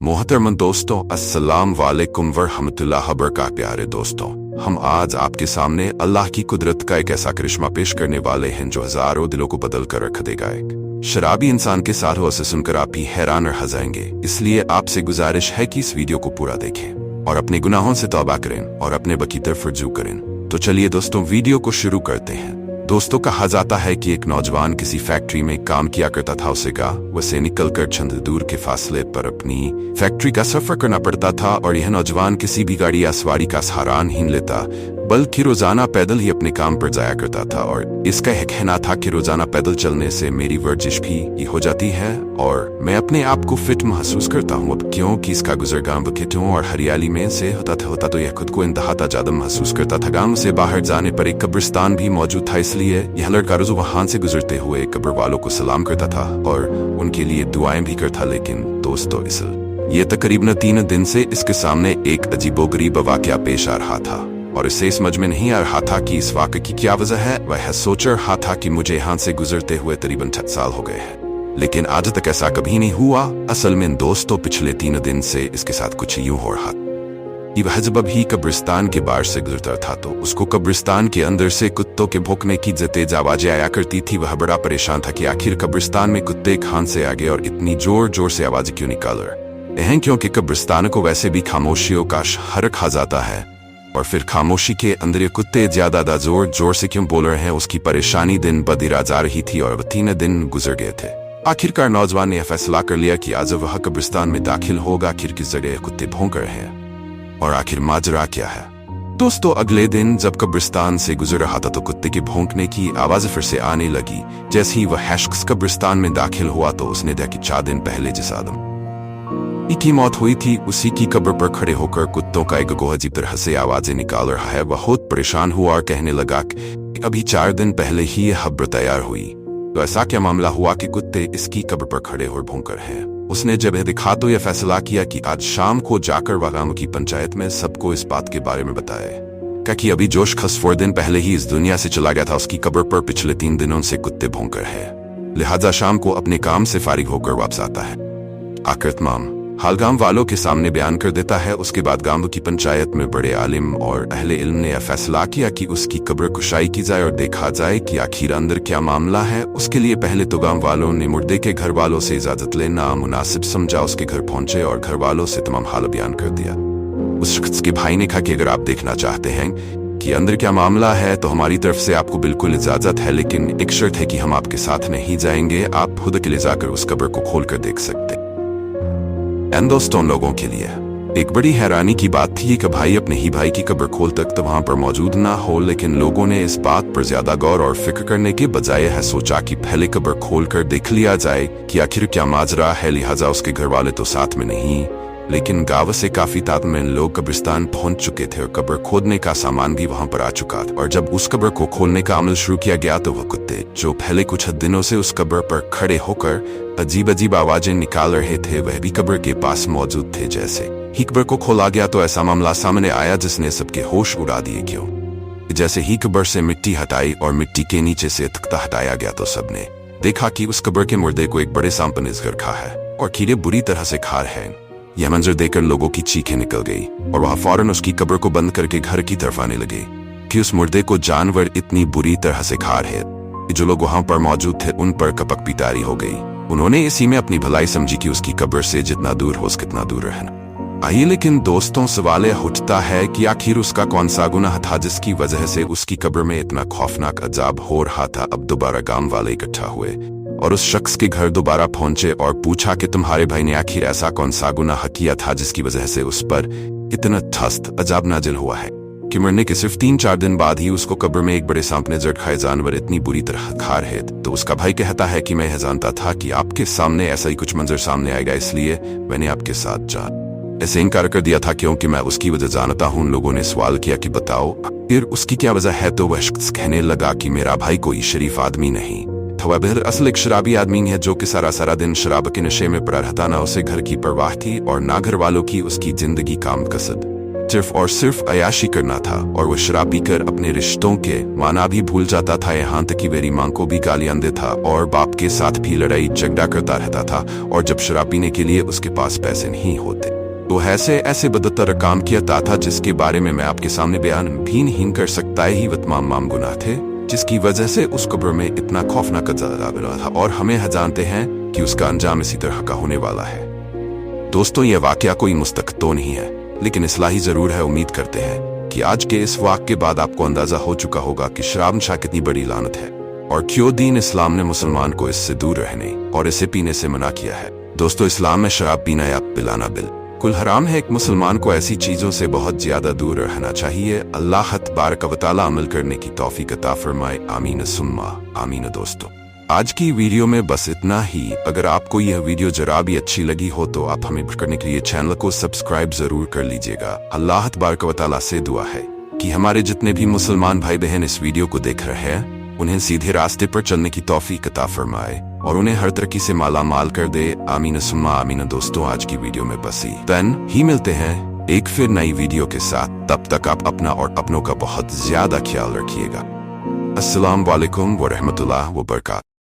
मोहतरम दोस्तों, अस्सलाम वालेकुम वरहमतुल्लाह वबरकातुहू। प्यारे दोस्तों, हम आज आपके सामने अल्लाह की कुदरत का एक ऐसा करिश्मा पेश करने वाले हैं जो हजारों दिलों को बदल कर रख देगा। एक शराबी इंसान के साथ उसे सुनकर आप भी हैरान रह जाएंगे। इसलिए आपसे गुजारिश है कि इस वीडियो को पूरा देखें और अपने गुनाहों से तौबा करें और अपने बकी तरफ रुजू करें। तो चलिए दोस्तों, वीडियो को शुरू करते हैं। दोस्तों, कहा जाता है कि एक नौजवान किसी फैक्ट्री में काम किया करता था। उसे निकलकर चंद दूर के फासले पर अपनी फैक्ट्री का सफर करना पड़ता था और यह नौजवान किसी भी गाड़ी या सवारी का सहारा नहीं लेता, बल्कि रोजाना पैदल ही अपने काम पर जाया करता था। और इसका यह कहना था कि रोजाना पैदल चलने से मेरी वर्जिश भी हो जाती है और मैं अपने आप को फिट महसूस करता हूँ। अब क्योंकि इसका गुजरगाम खेतों और हरियाली में से होता तो यह खुद को इंतहा ज्यादा महसूस करता था। गांव से बाहर जाने पर एक कब्रिस्तान भी मौजूद था, इसलिए यह लड़का रोज वहां से गुजरते हुए कब्र वालों को सलाम करता था और उनके लिए दुआएं भी करता। लेकिन दोस्तों, ये तकरीबन 3 दिन से इसके सामने एक अजीबोगरीब वाकया पेश आ रहा था और इसे समझ में नहीं आ रहा था कि इस वाक़े की क्या वजह है। वह सोच रहा था कि मुझे यहाँ से गुजरते हुए तकरीबन 6 साल हो गए हैं, लेकिन आज तक ऐसा कभी नहीं हुआ। असल में दोस्तों, पिछले 3 दिन से इसके साथ कुछ यूं हो रहा कि वह जब भी कब्रिस्तान के बाहर से गुजरता था तो उसको कब्रिस्तान के अंदर से कुत्तों के भौंकने की तेज आवाजें आया करती थी। वह बड़ा परेशान था कि आखिर कब्रिस्तान में कुत्ते कहां से आ गए और इतनी जोर जोर से आवाजें क्यों निकाल रहे हैं, क्योंकि कब्रिस्तान को वैसे भी खामोशियों का शहर कहा जाता है। और फिर खामोशी के अंदर ये कुत्ते ज्यादा जोर जोर से क्यों बोल रहे हैं, उसकी परेशानी दिन ब दिन जा रही थी और 3 दिन गुजर गए थे। आखिरकार नौजवान ने फैसला कर लिया कि आज वह कब्रिस्तान में दाखिल होगा। आखिर किस जगह कुत्ते भौंक रहे हैं और आखिर माजरा क्या है। दोस्तों, अगले दिन जब कब्रिस्तान से गुजर रहा था तो कुत्ते के भौंकने की आवाज फिर से आने लगी। जैसे ही वह शख्स कब्रिस्तान में दाखिल हुआ तो उसने देखा कि 4 दिन पहले जिस आदमी की मौत हुई थी, उसी की कब्र पर खड़े होकर कुत्तों का एक गोह अजीब तरह से आवाजें निकाल रहा है। वह बहुत परेशान हुआ और कहने लगा कि अभी 4 दिन पहले ही यह कब्र तैयार हुई, तो ऐसा क्या मामला हुआ कि कुत्ते इसकी कब्र पर खड़े और भौंक रहे हैं। उसने जब यह दिखा तो यह फैसला किया कि आज शाम को जाकर वह गांव की पंचायत में सबको इस बात के बारे में बताए कि अभी जोश खस 4 दिन पहले ही इस दुनिया से चला गया था। उसकी कब्र पर पिछले 3 दिनों से कुत्ते भौंक रहे हैं, लिहाजा शाम को अपने काम से फारिग होकर वापस आता है, आकर तमाम हाल गांव वालों के सामने बयान कर देता है। उसके बाद गांव की पंचायत में बड़े आलिम और अहले इल्म ने यह फैसला किया कि उसकी कब्र कुशाई की जाए और देखा जाए कि आखिर अंदर क्या मामला है। उसके लिए पहले तो गांव वालों ने मुर्दे के घर वालों से इजाजत लेना मुनासिब समझा। उसके घर पहुंचे और घर वालों से तमाम हाल बयान कर दिया। उस शख्स के भाई ने कहा कि अगर आप देखना चाहते हैं कि अंदर क्या मामला है तो हमारी तरफ से आपको बिल्कुल इजाजत है, लेकिन एक शर्त है कि हम आपके साथ नहीं जाएंगे। आप खुद अकेले जाकर उस कब्र को खोल कर देख सकते। दोस्तों, लोगों के लिए एक बड़ी हैरानी की बात थी कि भाई अपने ही भाई की कब्र खोल तक तो वहां पर मौजूद ना हो, लेकिन लोगों ने इस बात पर ज्यादा गौर और फिक्र करने के बजाय है सोचा कि पहले कब्र खोल कर देख लिया जाए कि आखिर क्या माजरा है। लिहाजा उसके घर वाले तो साथ में नहीं, लेकिन गांव से काफी तादाद में लोग कब्रिस्तान पहुंच चुके थे और कब्र खोदने का सामान भी वहां पर आ चुका था। और जब उस कब्र को खोलने का अमल शुरू किया गया तो वह कुत्ते जो पहले कुछ दिनों से उस कब्र पर खड़े होकर अजीब अजीब आवाजें निकाल रहे थे, वह भी कब्र के पास मौजूद थे। जैसे ही कब्र को खोला गया तो ऐसा मामला सामने आया जिसने सबके होश उड़ा दिए। क्यों? जैसे ही कब्र से मिट्टी हटाई और मिट्टी के नीचे से तख्ता हटाया गया तो सबने देखा कि उस कब्र के मुर्दे को एक बड़े सांप ने घेर रखा है और कीड़े बुरी तरह से खा रहे हैं। यह मंजर देखकर लोगों की चीखें निकल गई और वह फौरन उसकी कब्र को बंद करके घर की तरफ आने लगे कि उस मुर्दे को जानवर इतनी बुरी तरह से खा रहे कि जो लोग वहां पर मौजूद थे उन पर कपक पिटारी हो गई। उन्होंने इसी में अपनी भलाई समझी कि उसकी कब्र से जितना दूर हो कितना दूर रहना। आइए, लेकिन दोस्तों, सवाल यह उठता है कि आखिर उसका कौन सा गुनाह था जिसकी वजह से उसकी कब्र में इतना खौफनाक अजाब हो रहा था। अब दोबारा गांव वाले इकट्ठा हुए और उस शख्स के घर दोबारा पहुंचे और पूछा कि तुम्हारे भाई ने आखिर ऐसा कौन सा गुनाह किया था जिसकी वजह से उस पर इतना सख्त अजाब नाजिल हुआ है कि मरने के सिर्फ 3-4 दिन बाद ही उसको कब्र में एक बड़े सांप ने जड़ खाए जानवर इतनी बुरी तरह खा रहे। तो उसका भाई कहता है कि मैं यह जानता था कि आपके सामने ऐसा ही कुछ मंजर सामने आएगा, इसलिए मैंने आपके साथ ऐसे इनकार कर दिया था क्योंकि मैं उसकी वजह जानता हूँ। लोगों ने सवाल किया कि बताओ फिर उसकी क्या वजह है, तो वह शख्स कहने लगा कि मेरा भाई कोई शरीफ आदमी नहीं था, वह असल एक शराबी आदमी है जो कि सारा दिन शराब के नशे में पड़ा रहता। ना उसे घर की परवाह थी और ना घर वालों की उसकी जिंदगी काम कसद सिर्फ और सिर्फ अयाशी करना था और वो शराब पीकर अपने रिश्तों के माना भी भूल जाता था, यहाँ तक कि मेरी माँ को भी गालियां देता था और बाप के साथ भी लड़ाई झगड़ा करता रहता था। और जब शराब पीने के लिए उसके पास पैसे नहीं होते तो ऐसे ऐसे बदतर काम किया था जिसके बारे में मैं आपके सामने बयान भी नहीं कर सकता। ही वो तमाम गुनाह थे जिसकी वजह से उस कब्र में इतना खौफनाक अज़ाब मिला था और हमें जानते हैं कि उसका अंजाम इसी तरह का होने वाला है। दोस्तों, यह वाकया कोई मुस्तक तो नहीं है, लेकिन इस्लाही जरूर है। उम्मीद करते हैं कि आज के इस वाक़ के बाद आपको अंदाजा हो चुका होगा कि शराब नशा कितनी बड़ी लानत है और क्यों दीन इस्लाम ने मुसलमान को इससे दूर रहने और इसे पीने से मना किया है। दोस्तों, इस्लाम में शराब पीना या पिलाना बिल्कुल हराम है। एक मुसलमान को ऐसी चीजों से बहुत ज्यादा दूर रहना चाहिए। अल्लाह तबारक व तआला अमल करने की तौफीक अता फरमाए। आमीन सुम्मा आमीन। दोस्तों, आज की वीडियो में बस इतना ही। अगर आपको यह वीडियो जरा भी अच्छी लगी हो तो आप हमें करने के लिए चैनल को सब्सक्राइब जरूर कर लीजिएगा। अल्लाह तबारक व तआला से दुआ है कि हमारे जितने भी मुसलमान भाई बहन इस वीडियो को देख रहे हैं उन्हें सीधे रास्ते पर चलने की तौफीक अता फरमाए और उन्हें हर तरह से माला माल कर दे। आमीन सुम्मा आमीन। दोस्तों, आज की वीडियो में बस ही मिलते हैं एक फिर नई वीडियो के साथ। तब तक आप अपना और अपनों का बहुत ज्यादा ख्याल रखिएगा। अस्सलाम वालेकुम व रहमतुल्लाह व बरकातहू।